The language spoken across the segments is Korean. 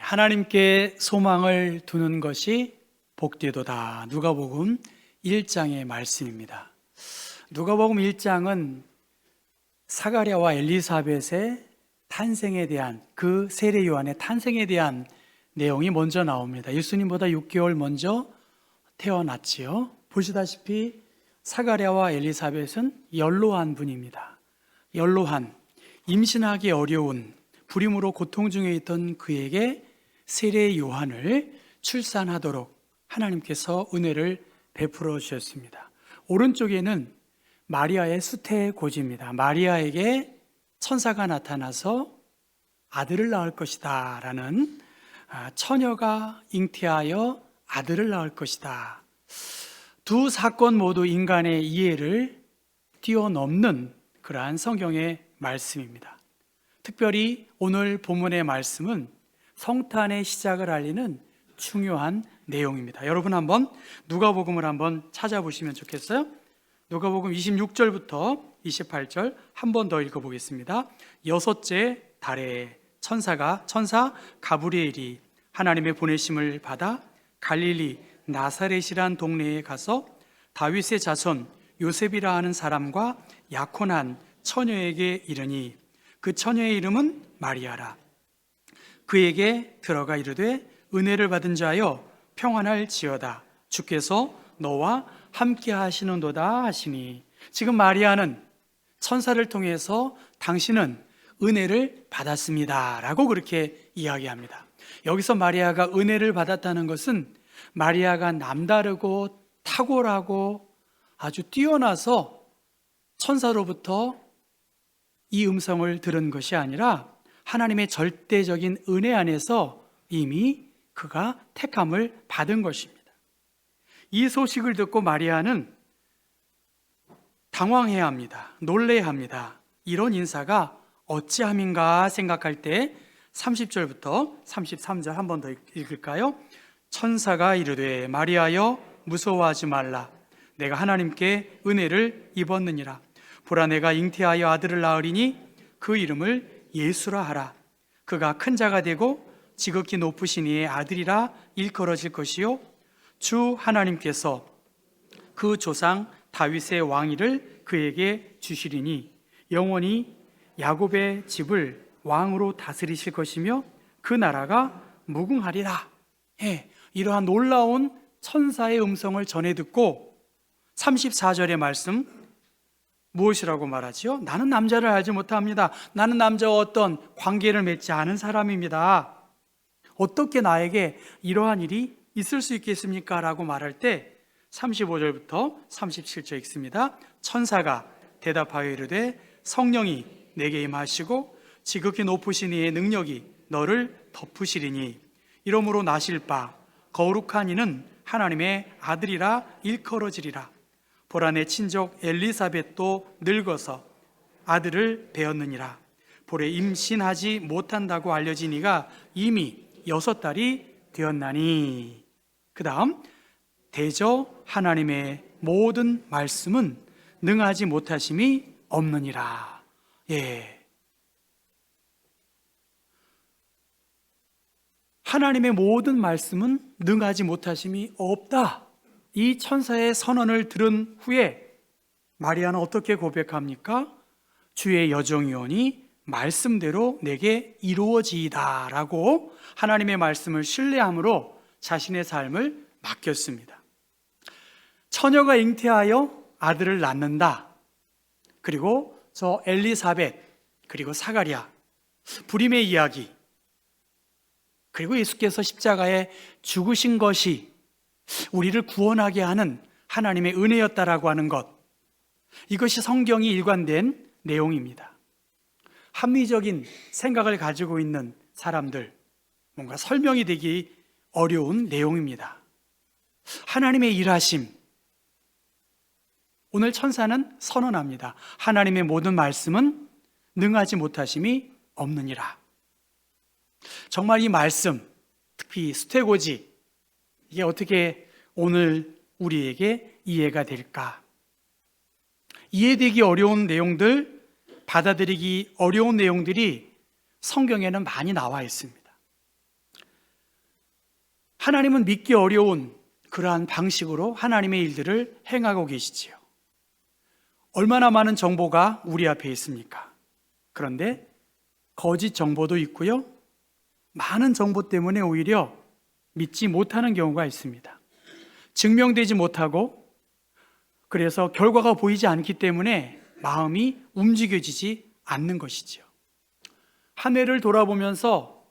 하나님께 소망을 두는 것이 복되도다. 누가복음 1장의 말씀입니다. 누가복음 1장은 사가랴와 엘리사벳의 탄생에 대한, 그 세례 요한의 탄생에 대한 내용이 먼저 나옵니다. 예수님보다 6개월 먼저 태어났지요. 보시다시피 사가랴와 엘리사벳은 연로한 분입니다. 연로한, 임신하기 어려운, 불임으로 고통 중에 있던 그에게 세례 요한을 출산하도록 하나님께서 은혜를 베풀어 주셨습니다. 오른쪽에는 마리아의 수태고지입니다. 마리아에게 천사가 나타나서 아들을 낳을 것이다 라는, 처녀가 잉태하여 아들을 낳을 것이다. 두 사건 모두 인간의 이해를 뛰어넘는 그러한 성경의 말씀입니다. 특별히 오늘 본문의 말씀은 성탄의 시작을 알리는 중요한 내용입니다. 여러분 한번 누가복음을 한번 찾아보시면 좋겠어요. 누가복음 26절부터 28절 한 번 더 읽어보겠습니다. 여섯째 달에 천사 가브리엘이 하나님의 보내심을 받아 갈릴리 나사렛이란 동네에 가서 다윗의 자손 요셉이라 하는 사람과 약혼한 처녀에게 이르니 그 처녀의 이름은 마리아라. 그에게 들어가 이르되 은혜를 받은 자여 평안할지어다. 주께서 너와 함께 하시는도다 하시니, 지금 마리아는 천사를 통해서 당신은 은혜를 받았습니다 라고 그렇게 이야기합니다. 여기서 마리아가 은혜를 받았다는 것은 마리아가 남다르고 탁월하고 아주 뛰어나서 천사로부터 이 음성을 들은 것이 아니라 하나님의 절대적인 은혜 안에서 이미 그가 택함을 받은 것입니다. 이 소식을 듣고 마리아는 당황해야 합니다. 놀래야 합니다. 이런 인사가 어찌함인가 생각할 때 30절부터 33절 한 번 더 읽을까요? 천사가 이르되 마리아여 무서워하지 말라. 내가 하나님께 은혜를 입었느니라. 보라, 내가 잉태하여 아들을 낳으리니 그 이름을 예수라 하라. 그가 큰 자가 되고 지극히 높으신 이의 아들이라 일컬어질 것이요 주 하나님께서 그 조상 다윗의 왕위를 그에게 주시리니 영원히 야곱의 집을 왕으로 다스리실 것이며 그 나라가 무궁하리라. 이러한 놀라운 천사의 음성을 전해 듣고 34절의 말씀 무엇이라고 말하지요? 나는 남자를 알지 못합니다. 나는 남자와 어떤 관계를 맺지 않은 사람입니다. 어떻게 나에게 이러한 일이 있을 수 있겠습니까? 라고 말할 때 35절부터 37절 읽습니다. 천사가 대답하여 이르되 성령이 내게 임하시고 지극히 높으신 이의 능력이 너를 덮으시리니 이러므로 나실 바 거룩한 이는 하나님의 아들이라 일컬어지리라. 보라, 내 친족 엘리사벳도 늙어서 아들을 배었느니라. 보래 임신하지 못한다고 알려진 이가 이미 6달이 되었나니. 그 다음, 대저 하나님의 모든 말씀은 능하지 못하심이 없느니라. 하나님의 모든 말씀은 능하지 못하심이 없다. 이 천사의 선언을 들은 후에 마리아는 어떻게 고백합니까? 주의 여정이오니 말씀대로 내게 이루어지이다 라고 하나님의 말씀을 신뢰함으로 자신의 삶을 맡겼습니다. 처녀가 잉태하여 아들을 낳는다. 그리고 저 엘리사벳, 그리고 사가랴, 불임의 이야기, 그리고 예수께서 십자가에 죽으신 것이 우리를 구원하게 하는 하나님의 은혜였다라고 하는 것, 이것이 성경이 일관된 내용입니다. 합리적인 생각을 가지고 있는 사람들, 뭔가 설명이 되기 어려운 내용입니다. 하나님의 일하심, 오늘 천사는 선언합니다. 하나님의 모든 말씀은 능하지 못하심이 없느니라. 정말 이 말씀, 특히 수태고지, 이게 어떻게 오늘 우리에게 이해가 될까? 이해되기 어려운 내용들, 받아들이기 어려운 내용들이 성경에는 많이 나와 있습니다. 하나님은 믿기 어려운 그러한 방식으로 하나님의 일들을 행하고 계시지요. 얼마나 많은 정보가 우리 앞에 있습니까? 그런데 거짓 정보도 있고요. 많은 정보 때문에 오히려 믿지 못하는 경우가 있습니다. 증명되지 못하고 그래서 결과가 보이지 않기 때문에 마음이 움직여지지 않는 것이지요. 한 해를 돌아보면서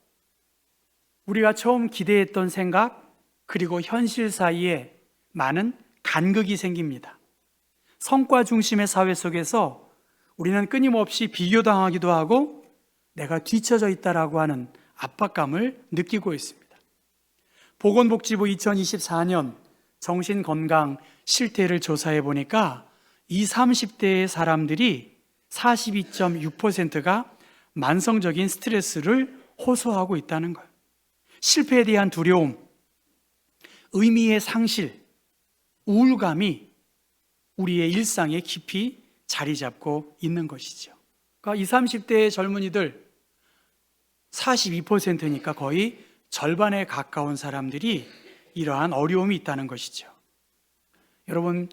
우리가 처음 기대했던 생각 그리고 현실 사이에 많은 간극이 생깁니다. 성과 중심의 사회 속에서 우리는 끊임없이 비교당하기도 하고 내가 뒤처져 있다라고 하는 압박감을 느끼고 있습니다. 보건복지부 2024년 정신건강 실태를 조사해 보니까 20, 30대의 사람들이 42.6%가 만성적인 스트레스를 호소하고 있다는 거예요. 실패에 대한 두려움, 의미의 상실, 우울감이 우리의 일상에 깊이 자리 잡고 있는 것이죠. 그러니까 20, 30대의 젊은이들 42%니까 거의 절반에 가까운 사람들이 이러한 어려움이 있다는 것이죠. 여러분,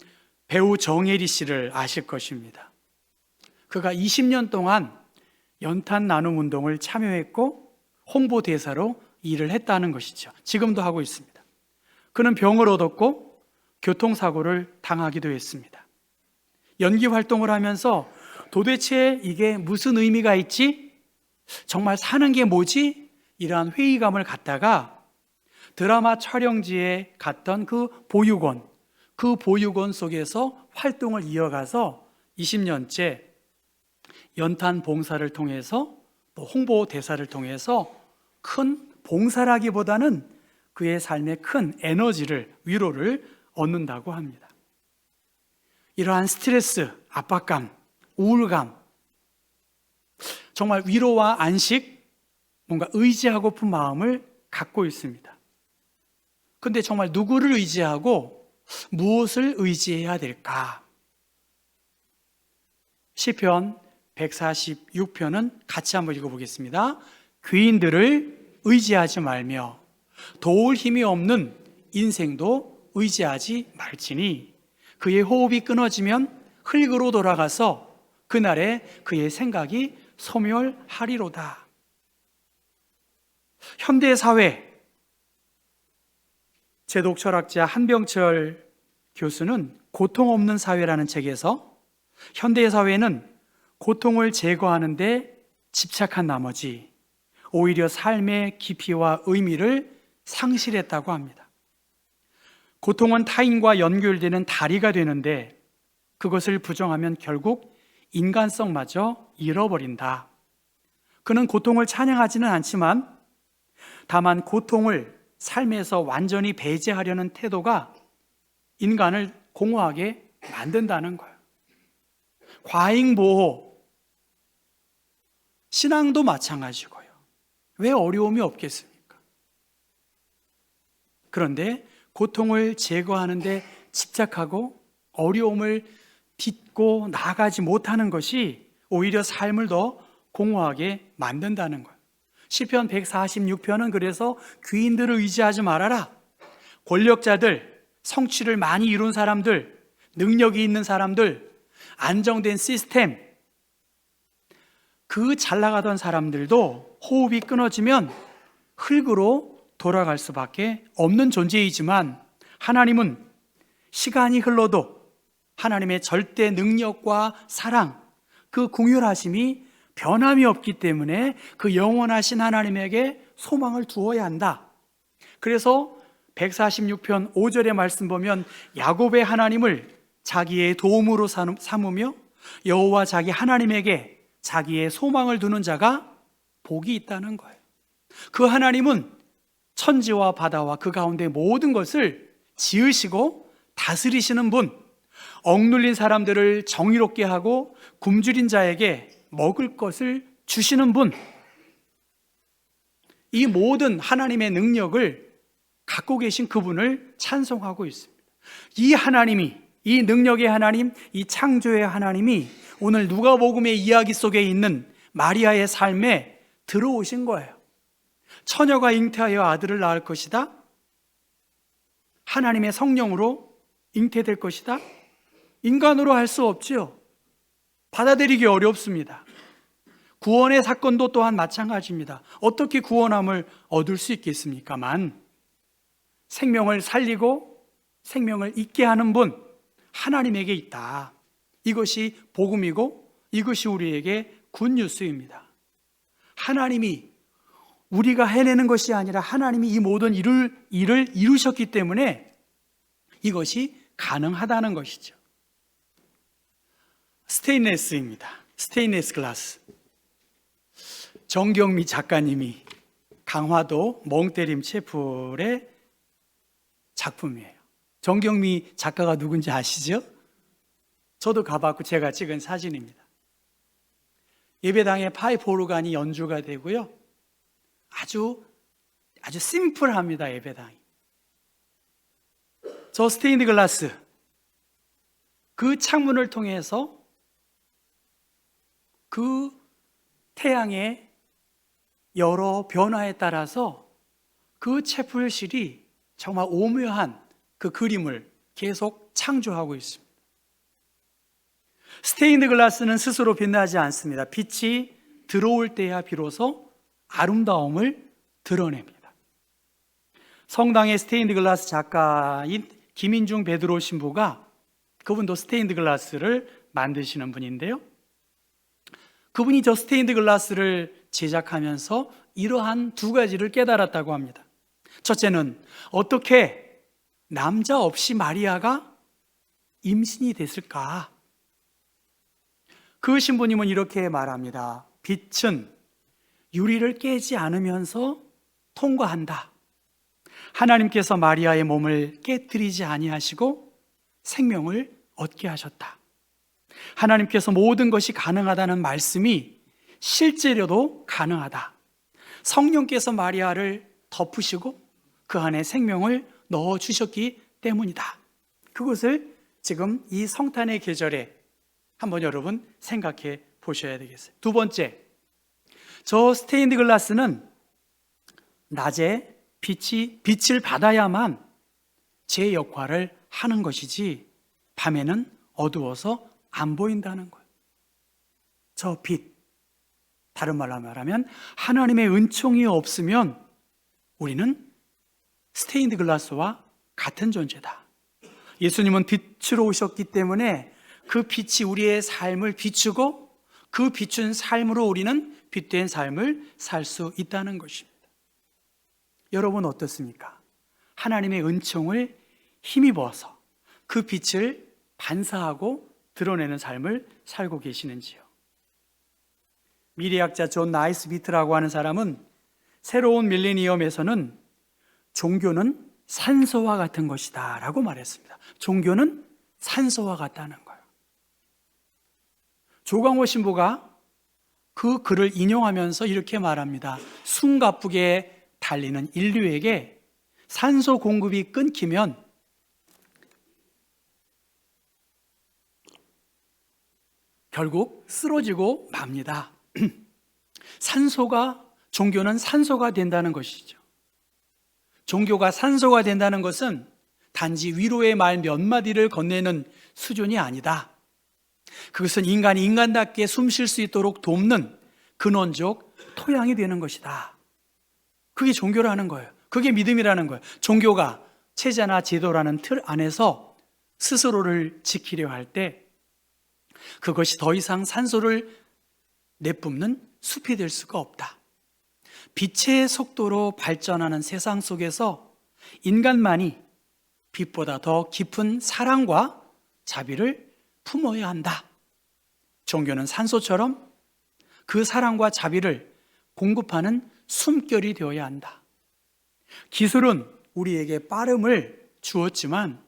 배우 정혜리 씨를 아실 것입니다. 그가 20년 동안 연탄 나눔 운동을 참여했고 홍보대사로 일을 했다는 것이죠. 지금도 하고 있습니다. 그는 병을 얻었고 교통사고를 당하기도 했습니다. 연기 활동을 하면서 도대체 이게 무슨 의미가 있지? 정말 사는 게 뭐지? 이러한 회의감을 갖다가 드라마 촬영지에 갔던 그 보육원 속에서 활동을 이어가서 20년째 연탄 봉사를 통해서 또 홍보 대사를 통해서 큰 봉사라기보다는 그의 삶에 큰 에너지를, 위로를 얻는다고 합니다. 이러한 스트레스, 압박감, 우울감, 정말 위로와 안식, 뭔가 의지하고픈 마음을 갖고 있습니다. 근데 정말 누구를 의지하고 무엇을 의지해야 될까? 시편 146편은 같이 한번 읽어보겠습니다. 귀인들을 의지하지 말며 도울 힘이 없는 인생도 의지하지 말지니 그의 호흡이 끊어지면 흙으로 돌아가서 그날에 그의 생각이 소멸하리로다. 현대사회 제독철학자 한병철 교수는 고통 없는 사회라는 책에서 현대사회는 고통을 제거하는 데 집착한 나머지 오히려 삶의 깊이와 의미를 상실했다고 합니다. 고통은 타인과 연결되는 다리가 되는데 그것을 부정하면 결국 인간성마저 잃어버린다. 그는 고통을 찬양하지는 않지만 다만 고통을 삶에서 완전히 배제하려는 태도가 인간을 공허하게 만든다는 거예요. 과잉보호, 신앙도 마찬가지고요. 왜 어려움이 없겠습니까? 그런데 고통을 제거하는 데 집착하고 어려움을 딛고 나아가지 못하는 것이 오히려 삶을 더 공허하게 만든다는 거예요. 시편 146편은 그래서 귀인들을 의지하지 말아라. 권력자들, 성취를 많이 이룬 사람들, 능력이 있는 사람들, 안정된 시스템, 그 잘 나가던 사람들도 호흡이 끊어지면 흙으로 돌아갈 수밖에 없는 존재이지만 하나님은 시간이 흘러도 하나님의 절대 능력과 사랑, 그 긍휼하심이 변함이 없기 때문에 그 영원하신 하나님에게 소망을 두어야 한다. 그래서 146편 5절의 말씀 보면 야곱의 하나님을 자기의 도움으로 삼으며 여호와 자기 하나님에게 자기의 소망을 두는 자가 복이 있다는 거예요. 그 하나님은 천지와 바다와 그 가운데 모든 것을 지으시고 다스리시는 분, 억눌린 사람들을 정의롭게 하고 굶주린 자에게 먹을 것을 주시는 분, 이 모든 하나님의 능력을 갖고 계신 그분을 찬송하고 있습니다. 이 하나님이, 이 능력의 하나님, 이 창조의 하나님이 오늘 누가복음의 이야기 속에 있는 마리아의 삶에 들어오신 거예요. 처녀가 잉태하여 아들을 낳을 것이다. 하나님의 성령으로 잉태될 것이다? 인간으로 할 수 없지요. 받아들이기 어렵습니다. 구원의 사건도 또한 마찬가지입니다. 어떻게 구원함을 얻을 수 있겠습니까만 생명을 살리고 생명을 있게 하는 분 하나님에게 있다. 이것이 복음이고 이것이 우리에게 굿뉴스입니다. 하나님이 우리가 해내는 것이 아니라 하나님이 이 모든 일을 이루셨기 때문에 이것이 가능하다는 것이죠. 스테인레스입니다. 스테인레스 글라스. 정경미 작가님이 강화도 멍때림 채플의 작품이에요. 정경미 작가가 누군지 아시죠? 저도 가봤고 제가 찍은 사진입니다. 예배당에 파이프 오르간이 연주가 되고요. 아주 심플합니다. 예배당이. 저 스테인드 글라스, 그 창문을 통해서 그 태양의 여러 변화에 따라서 그 채플실이 정말 오묘한 그 그림을 계속 창조하고 있습니다. 스테인드 글라스는 스스로 빛나지 않습니다. 빛이 들어올 때야 비로소 아름다움을 드러냅니다. 성당의 스테인드 글라스 작가인 김인중 베드로 신부가, 그분도 스테인드 글라스를 만드시는 분인데요, 그분이 저 스테인드 글라스를 제작하면서 이러한 두 가지를 깨달았다고 합니다. 첫째는 어떻게 남자 없이 마리아가 임신이 됐을까? 그 신부님은 이렇게 말합니다. 빛은 유리를 깨지 않으면서 통과한다. 하나님께서 마리아의 몸을 깨뜨리지 아니하시고 생명을 얻게 하셨다. 하나님께서 모든 것이 가능하다는 말씀이 실제로도 가능하다. 성령께서 마리아를 덮으시고 그 안에 생명을 넣어주셨기 때문이다. 그것을 지금 이 성탄의 계절에 한번 여러분 생각해 보셔야 되겠어요. 두 번째, 저 스테인드 글라스는 낮에 빛을 받아야만 제 역할을 하는 것이지 밤에는 어두워서 안 보인다는 거예요. 저 빛, 다른 말로 말하면 하나님의 은총이 없으면 우리는 스테인드 글라스와 같은 존재다. 예수님은 빛으로 오셨기 때문에 그 빛이 우리의 삶을 비추고 그 비춘 삶으로 우리는 빛된 삶을 살 수 있다는 것입니다. 여러분 어떻습니까? 하나님의 은총을 힘입어서 그 빛을 반사하고 드러내는 삶을 살고 계시는지요? 미래학자 존 나이스비트라고 하는 사람은 새로운 밀레니엄에서는 종교는 산소와 같은 것이다 라고 말했습니다. 종교는 산소와 같다는 거예요. 조광호 신부가 그 글을 인용하면서 이렇게 말합니다. 숨가쁘게 달리는 인류에게 산소 공급이 끊기면 결국 쓰러지고 맙니다. 종교는 산소가 된다는 것이죠. 종교가 산소가 된다는 것은 단지 위로의 말 몇 마디를 건네는 수준이 아니다. 그것은 인간이 인간답게 숨 쉴 수 있도록 돕는 근원적 토양이 되는 것이다. 그게 종교라는 거예요. 그게 믿음이라는 거예요. 종교가 체제나 제도라는 틀 안에서 스스로를 지키려 할 때 그것이 더 이상 산소를 내뿜는 숲이 될 수가 없다. 빛의 속도로 발전하는 세상 속에서 인간만이 빛보다 더 깊은 사랑과 자비를 품어야 한다. 종교는 산소처럼 그 사랑과 자비를 공급하는 숨결이 되어야 한다. 기술은 우리에게 빠름을 주었지만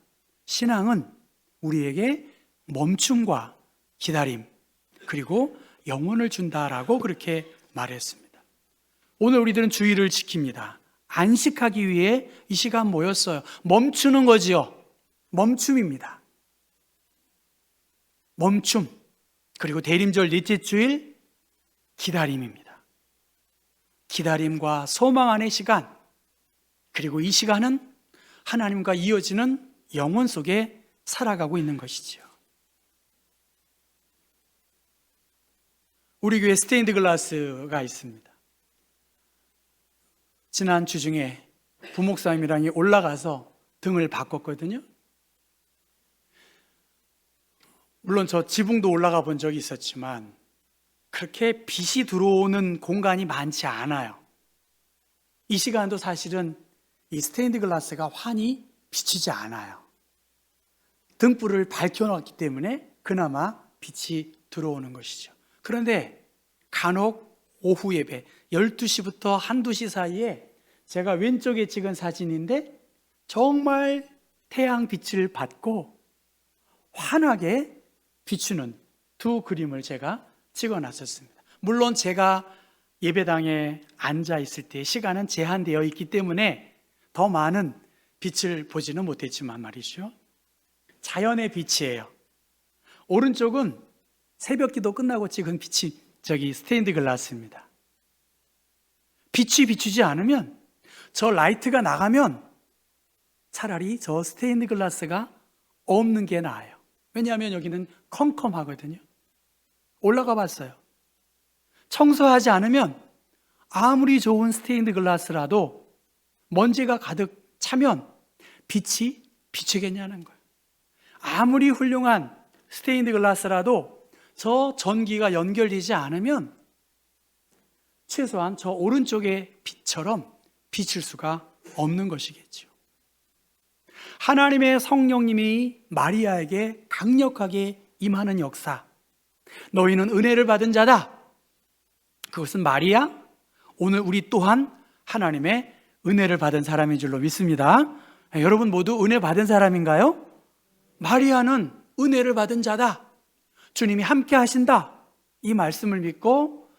신앙은 우리에게 멈춤과 기다림 그리고 영혼을 준다라고 그렇게 말했습니다. 오늘 우리들은 주의를 지킵니다. 안식하기 위해 이 시간 모였어요. 멈추는 거지요. 멈춤입니다. 멈춤, 그리고 대림절 넷째 주일 기다림입니다. 기다림과 소망 안의 시간, 그리고 이 시간은 하나님과 이어지는 영혼 속에 살아가고 있는 것이지요. 우리 교회 스테인드 글라스가 있습니다. 지난 주 중에 부목사님이랑 올라가서 등을 바꿨거든요. 물론 저 지붕도 올라가 본 적이 있었지만 그렇게 빛이 들어오는 공간이 많지 않아요. 이 시간도 사실은 이 스테인드 글라스가 환히 비치지 않아요. 등불을 밝혀놨기 때문에 그나마 빛이 들어오는 것이죠. 그런데 간혹 오후 예배 12시부터 1~2시 사이에 제가 왼쪽에 찍은 사진인데 정말 태양 빛을 받고 환하게 비추는 두 그림을 제가 찍어놨었습니다. 물론 제가 예배당에 앉아 있을 때 시간은 제한되어 있기 때문에 더 많은 빛을 보지는 못했지만 말이죠. 자연의 빛이에요. 오른쪽은 새벽 기도 끝나고 찍은 빛이 저기 스테인드 글라스입니다. 빛이 비추지 않으면 저 라이트가 나가면 차라리 저 스테인드 글라스가 없는 게 나아요. 왜냐하면 여기는 컴컴하거든요. 올라가 봤어요. 청소하지 않으면 아무리 좋은 스테인드 글라스라도 먼지가 가득 차면 빛이 비추겠냐는 거예요. 아무리 훌륭한 스테인드 글라스라도 저 전기가 연결되지 않으면 최소한 저 오른쪽의 빛처럼 비칠 수가 없는 것이겠죠. 하나님의 성령님이 마리아에게 강력하게 임하는 역사, 너희는 은혜를 받은 자다. 그것은 마리아, 오늘 우리 또한 하나님의 은혜를 받은 사람인 줄로 믿습니다. 여러분 모두 은혜 받은 사람인가요? 마리아는 은혜를 받은 자다. 주님이 함께 하신다. 이 말씀을 믿고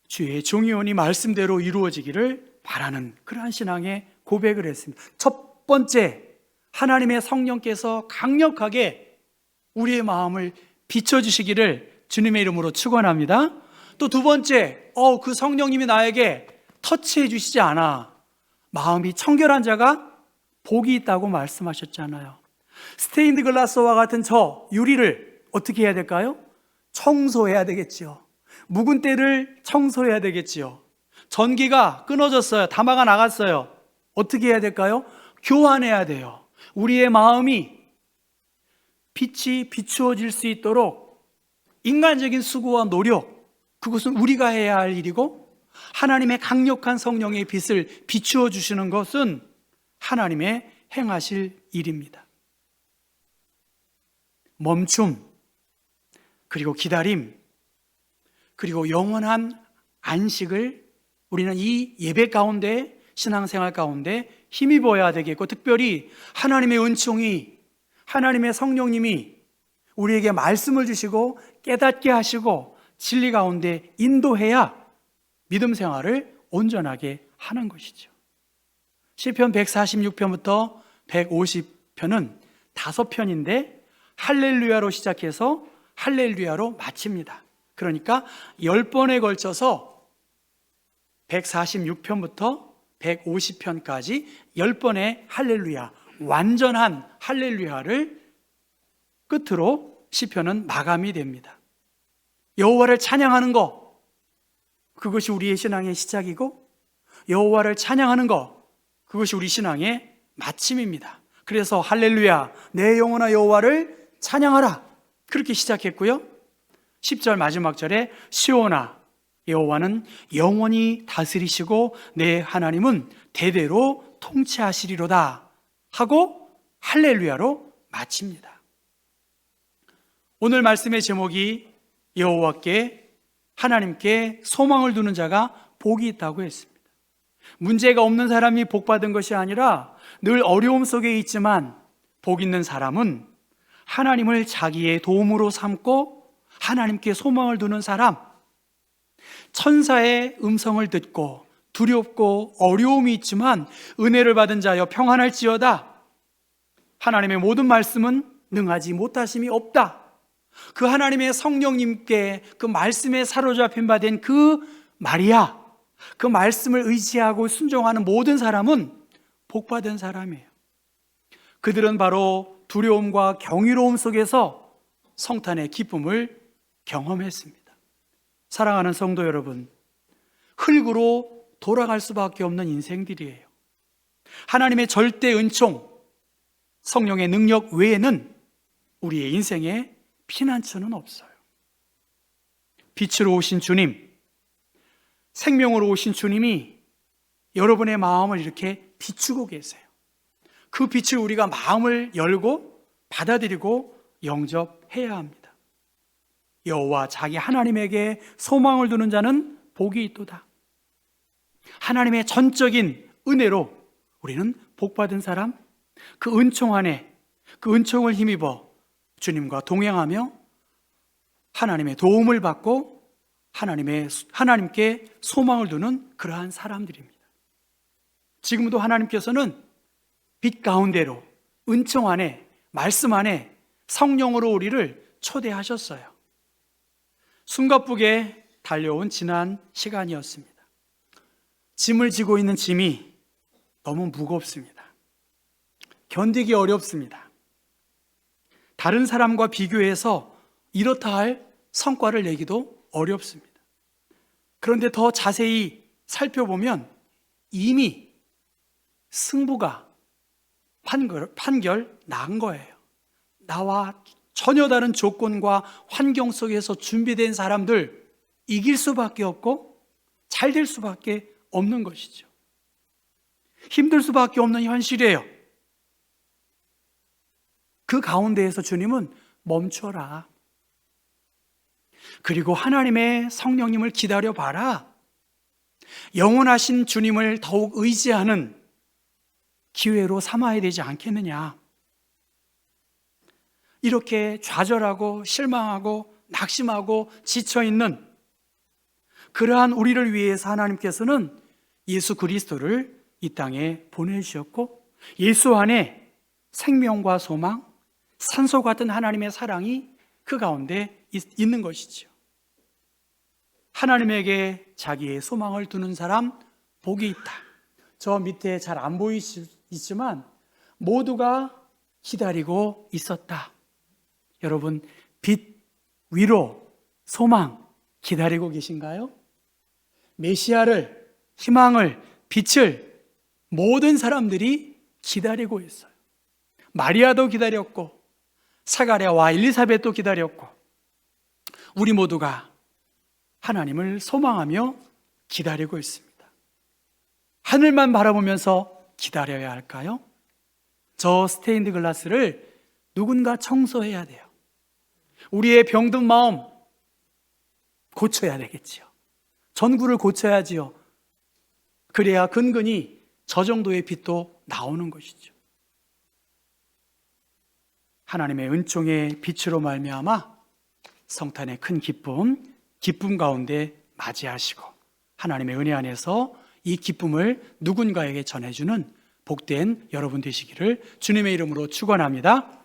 주의 종이오니 말씀대로 이루어지기를 바라는 그러한 신앙의 고백을 했습니다. 첫 번째, 하나님의 성령께서 강력하게 우리의 마음을 비춰주시기를 주님의 이름으로 축원합니다. 또 두 번째, 그 성령님이 나에게 터치해 주시지 않아 마음이 청결한 자가 복이 있다고 말씀하셨잖아요. 스테인드 글라스와 같은 저 유리를 어떻게 해야 될까요? 청소해야 되겠지요. 묵은 때를 청소해야 되겠지요. 전기가 끊어졌어요. 담화가 나갔어요. 어떻게 해야 될까요? 교환해야 돼요. 우리의 마음이 빛이 비추어질 수 있도록 인간적인 수고와 노력, 그것은 우리가 해야 할 일이고, 하나님의 강력한 성령의 빛을 비추어 주시는 것은 하나님의 행하실 일입니다. 멈춤, 그리고 기다림, 그리고 영원한 안식을 우리는 이 예배 가운데, 신앙생활 가운데 힘입어야 되겠고, 특별히 하나님의 은총이, 하나님의 성령님이 우리에게 말씀을 주시고 깨닫게 하시고 진리 가운데 인도해야 믿음 생활을 온전하게 하는 것이죠. 시편 146편부터 150편은 5편인데 할렐루야로 시작해서 할렐루야로 마칩니다. 그러니까 10번에 걸쳐서 146편부터 150편까지 10번의 할렐루야, 완전한 할렐루야를 끝으로 시편은 마감이 됩니다. 여호와를 찬양하는 것, 그것이 우리의 신앙의 시작이고, 여호와를 찬양하는 것, 그것이 우리 신앙의 마침입니다. 그래서 할렐루야, 내 영혼아 여호와를 찬양하라, 그렇게 시작했고요. 10절 마지막 절에 시온아, 여호와는 영원히 다스리시고 내 하나님은 대대로 통치하시리로다 하고 할렐루야로 마칩니다. 오늘 말씀의 제목이 여호와께, 하나님께 소망을 두는 자가 복이 있다고 했습니다. 문제가 없는 사람이 복 받은 것이 아니라 늘 어려움 속에 있지만 복 있는 사람은 하나님을 자기의 도움으로 삼고 하나님께 소망을 두는 사람, 천사의 음성을 듣고 두렵고 어려움이 있지만 은혜를 받은 자여 평안할지어다. 하나님의 모든 말씀은 능하지 못하심이 없다. 그 하나님의 성령님께 그 말씀에 사로잡힌 바 된 그 마리아, 그 말씀을 의지하고 순종하는 모든 사람은 복받은 사람이에요. 그들은 바로 두려움과 경이로움 속에서 성탄의 기쁨을 경험했습니다. 사랑하는 성도 여러분, 흙으로 돌아갈 수밖에 없는 인생들이에요. 하나님의 절대 은총, 성령의 능력 외에는 우리의 인생에 피난처는 없어요. 빛으로 오신 주님, 생명으로 오신 주님이 여러분의 마음을 이렇게 비추고 계세요. 그 빛을 우리가 마음을 열고 받아들이고 영접해야 합니다. 여호와 자기 하나님에게 소망을 두는 자는 복이 있도다. 하나님의 전적인 은혜로 우리는 복받은 사람, 그 은총 안에, 그 은총을 힘입어 주님과 동행하며 하나님의 도움을 받고 하나님께 소망을 두는 그러한 사람들입니다. 지금도 하나님께서는 빛 가운데로, 은총 안에, 말씀 안에 성령으로 우리를 초대하셨어요. 숨가쁘게 달려온 지난 시간이었습니다. 짐을 지고 있는 짐이 너무 무겁습니다. 견디기 어렵습니다. 다른 사람과 비교해서 이렇다 할 성과를 내기도 어렵습니다. 그런데 더 자세히 살펴보면 이미 승부가 판결 난 거예요. 나와 전혀 다른 조건과 환경 속에서 준비된 사람들 이길 수밖에 없고 잘 될 수밖에 없는 것이죠. 힘들 수밖에 없는 현실이에요. 그 가운데에서 주님은 멈춰라. 그리고 하나님의 성령님을 기다려봐라. 영원하신 주님을 더욱 의지하는 기회로 삼아야 되지 않겠느냐. 이렇게 좌절하고 실망하고 낙심하고 지쳐있는 그러한 우리를 위해서 하나님께서는 예수 그리스도를 이 땅에 보내주셨고 예수 안에 생명과 소망, 산소 같은 하나님의 사랑이 그 가운데 있는 것이죠. 하나님에게 자기의 소망을 두는 사람 복이 있다. 저 밑에 잘 안 보이시지만 모두가 기다리고 있었다. 여러분, 빛, 위로, 소망 기다리고 계신가요? 메시아를, 희망을, 빛을 모든 사람들이 기다리고 있어요. 마리아도 기다렸고 사가랴와 엘리사벳도 기다렸고 우리 모두가 하나님을 소망하며 기다리고 있습니다. 하늘만 바라보면서 기다려야 할까요? 저 스테인드 글라스를 누군가 청소해야 돼요. 우리의 병든 마음 고쳐야 되겠지요. 전구를 고쳐야지요. 그래야 근근히 저 정도의 빛도 나오는 것이죠. 하나님의 은총의 빛으로 말미암아 성탄의 큰 기쁨 가운데 맞이하시고 하나님의 은혜 안에서 이 기쁨을 누군가에게 전해주는 복된 여러분 되시기를 주님의 이름으로 축원합니다.